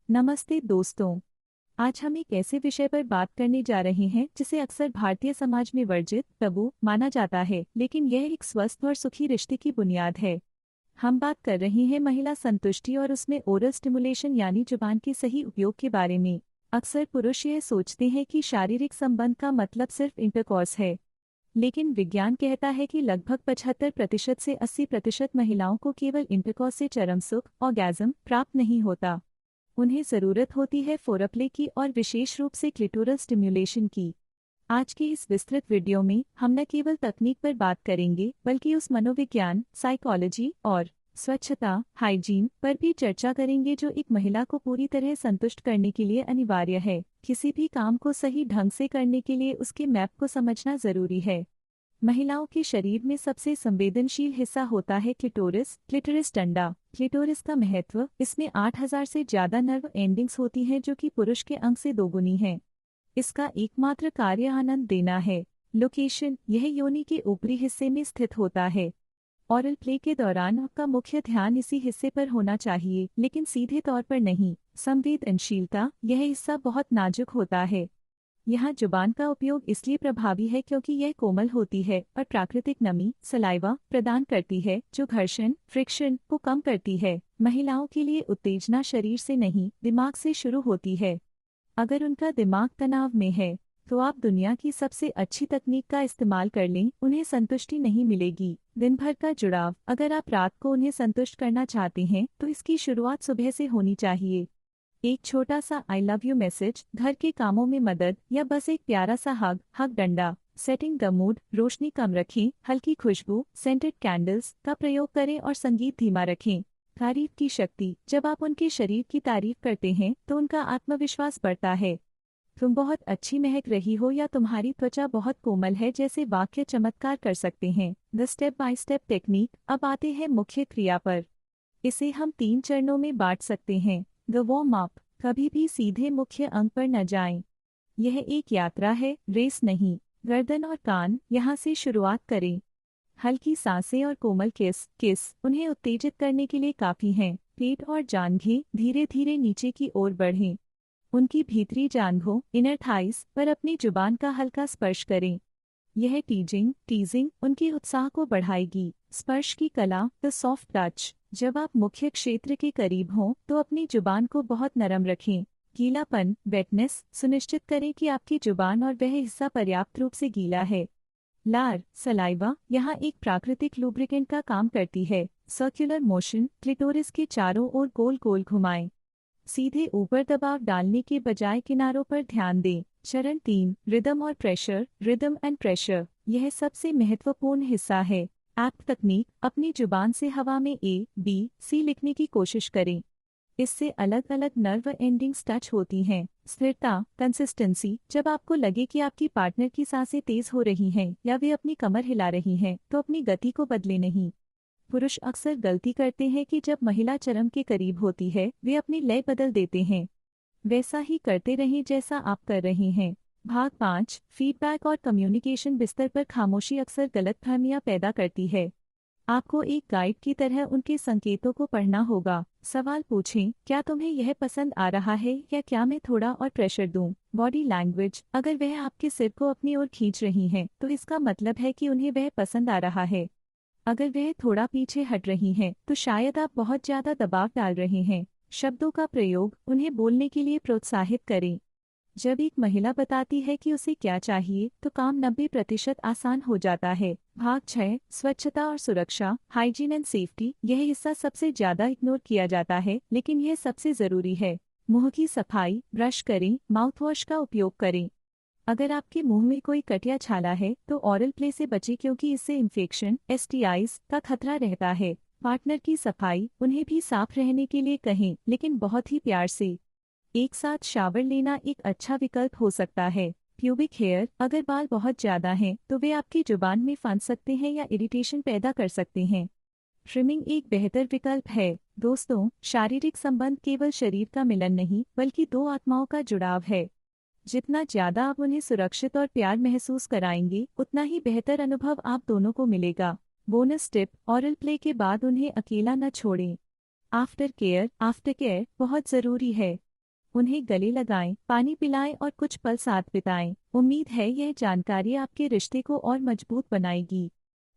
नमस्ते दोस्तों। आज हम एक ऐसे विषय पर बात करने जा रहे हैं जिसे अक्सर भारतीय समाज में वर्जित टबू माना जाता है, लेकिन यह एक स्वस्थ और सुखी रिश्ते की बुनियाद है। हम बात कर रहे हैं महिला संतुष्टि और उसमें ओरल स्टिमुलेशन यानी जुबान के सही उपयोग के बारे में। अक्सर पुरुष यह सोचते हैं कि शारीरिक संबंध का मतलब सिर्फ इंटरकॉर्स है, लेकिन विज्ञान कहता है कि लगभग 75% से 80% महिलाओं को केवल इंटरकॉर्स से चरम सुख ऑर्गेज्म प्राप्त नहीं होता। उन्हें जरूरत होती है फोरप्ले की और विशेष रूप से क्लिटोरल स्टिम्युलेशन की। आज की इस विस्तृत वीडियो में हम न केवल तकनीक पर बात करेंगे बल्कि उस मनोविज्ञान, साइकोलॉजी और स्वच्छता हाइजीन पर भी चर्चा करेंगे जो एक महिला को पूरी तरह संतुष्ट करने के लिए अनिवार्य है। किसी भी काम को सही ढंग से करने के लिए उसके मैप को समझना जरूरी है। महिलाओं के शरीर में सबसे संवेदनशील हिस्सा होता है क्लिटोरिस डंडा। क्लिटोरिस का महत्व, इसमें 8000 से ज्यादा नर्व एंडिंग्स होती हैं जो कि पुरुष के अंग से दोगुनी हैं। इसका एकमात्र कार्य आनंद देना है। लोकेशन, यह योनि के ऊपरी हिस्से में स्थित होता है। ओरल प्ले के दौरान आपका मुख्य ध्यान इसी हिस्से पर होना चाहिए, लेकिन सीधे तौर पर नहीं। संवेदनशीलता, यह हिस्सा बहुत नाजुक होता है। यहाँ जुबान का उपयोग इसलिए प्रभावी है क्योंकि यह कोमल होती है और प्राकृतिक नमी सलाइवा प्रदान करती है जो घर्षण फ्रिक्शन को कम करती है। महिलाओं के लिए उत्तेजना शरीर से नहीं दिमाग से शुरू होती है। अगर उनका दिमाग तनाव में है तो आप दुनिया की सबसे अच्छी तकनीक का इस्तेमाल कर लें, उन्हें संतुष्टि नहीं मिलेगी। दिन भर का जुड़ाव, अगर आप रात को उन्हें संतुष्ट करना चाहते हैं तो इसकी शुरुआत सुबह से होनी चाहिए। एक छोटा सा आई लव यू मैसेज, घर के कामों में मदद, या बस एक प्यारा सा हग डंडा। सेटिंग द मूड, रोशनी कम रखें, हल्की खुशबू सेंटेड कैंडल्स का प्रयोग करें और संगीत धीमा रखें। तारीफ की शक्ति, जब आप उनके शरीर की तारीफ करते हैं तो उनका आत्मविश्वास बढ़ता है। तुम बहुत अच्छी महक रही हो या तुम्हारी त्वचा बहुत कोमल है जैसे वाक्य चमत्कार कर सकते हैं। The step by step technique. अब आते हैं मुख्य क्रिया पर। इसे हम 3 चरणों में बांट सकते हैं। द वार्म अप, कभी भी सीधे मुख्य अंग पर न जाएं। यह एक यात्रा है, रेस नहीं। गर्दन और कान, यहाँ से शुरुआत करें। हल्की सांसें और कोमल किस उन्हें उत्तेजित करने के लिए काफी हैं। पेट और जांघें धीरे धीरे नीचे की ओर बढ़ें। उनकी भीतरी जांघों इनर थाइस पर अपनी जुबान का हल्का स्पर्श करें। यह टीजिंग उनके उत्साह को बढ़ाएगी। स्पर्श की कला, द सॉफ्ट टच, जब आप मुख्य क्षेत्र के करीब हों तो अपनी जुबान को बहुत नरम रखें। गीलापन वेटनेस, सुनिश्चित करें कि आपकी जुबान और वह हिस्सा पर्याप्त रूप से गीला है। लार सलाइवा यहाँ एक प्राकृतिक लुब्रिकेंट का काम करती है। सर्कुलर मोशन, क्लिटोरिस के चारों ओर गोल गोल घुमाएं। सीधे ऊपर दबाव डालने के बजाय किनारों पर ध्यान दें। चरण 3, रिदम और प्रेशर, रिदम एंड प्रेशर, यह सबसे महत्वपूर्ण हिस्सा है। एक्ट तकनीक, अपनी जुबान से हवा में A-B-C लिखने की कोशिश करें। इससे अलग अलग नर्व एंडिंग्स टच होती हैं। स्थिरता कंसिस्टेंसी, जब आपको लगे कि आपकी पार्टनर की सांसें तेज हो रही हैं या वे अपनी कमर हिला रही हैं तो अपनी गति को बदले नहीं। पुरुष अक्सर गलती करते हैं कि जब महिला चरम के करीब होती है वे अपनी लय बदल देते हैं। वैसा ही करते रहें जैसा आप कर रहे हैं। भाग 5, फीडबैक और कम्युनिकेशन। बिस्तर पर खामोशी अक्सर गलतफहमियां पैदा करती है। आपको एक गाइड की तरह उनके संकेतों को पढ़ना होगा। सवाल पूछें, क्या तुम्हें यह पसंद आ रहा है या क्या मैं थोड़ा और प्रेशर दूं? बॉडी लैंग्वेज, अगर वह आपके सिर को अपनी ओर खींच रही हैं तो इसका मतलब है कि उन्हें वह पसंद आ रहा है। अगर वह थोड़ा पीछे हट रही हैं तो शायद आप बहुत ज्यादा दबाव डाल रहे हैं। शब्दों का प्रयोग, उन्हें बोलने के लिए प्रोत्साहित करें। जब एक महिला बताती है कि उसे क्या चाहिए तो काम 90% आसान हो जाता है। भाग 6, स्वच्छता और सुरक्षा, हाइजीन एंड सेफ्टी, यह हिस्सा सबसे ज्यादा इग्नोर किया जाता है लेकिन यह सबसे जरूरी है। मुंह की सफाई, ब्रश करें, माउथ वॉश का उपयोग करें। अगर आपके मुंह में कोई कट या छाला है तो ओरल प्ले से बचें क्योंकि इससे इन्फेक्शन STIs का खतरा रहता है। पार्टनर की सफाई, उन्हें भी साफ रहने के लिए कहें लेकिन बहुत ही प्यार से। एक साथ शावर लेना एक अच्छा विकल्प हो सकता है। प्यूबिक हेयर, अगर बाल बहुत ज्यादा हैं तो वे आपकी जुबान में फंस सकते हैं या इरिटेशन पैदा कर सकते हैं। ट्रिमिंग एक बेहतर विकल्प है। दोस्तों, शारीरिक संबंध केवल शरीर का मिलन नहीं बल्कि 2 आत्माओं का जुड़ाव है। जितना ज्यादा आप उन्हें सुरक्षित और प्यार महसूस कराएंगे उतना ही बेहतर अनुभव आप दोनों को मिलेगा। बोनस टिप, ओरल प्ले के बाद उन्हें अकेला न छोड़ें। आफ्टर केयर बहुत जरूरी है। उन्हें गले लगाएं, पानी पिलाएं और कुछ पल साथ बिताएं। उम्मीद है यह जानकारी आपके रिश्ते को और मजबूत बनाएगी।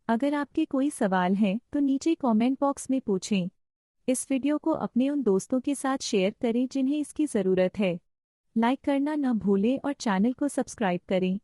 अगर आपके कोई सवाल हैं तो नीचे कमेंट बॉक्स में पूछें। इस वीडियो को अपने उन दोस्तों के साथ शेयर करें जिन्हें इसकी ज़रूरत है। लाइक करना न भूलें और चैनल को सब्सक्राइब करें।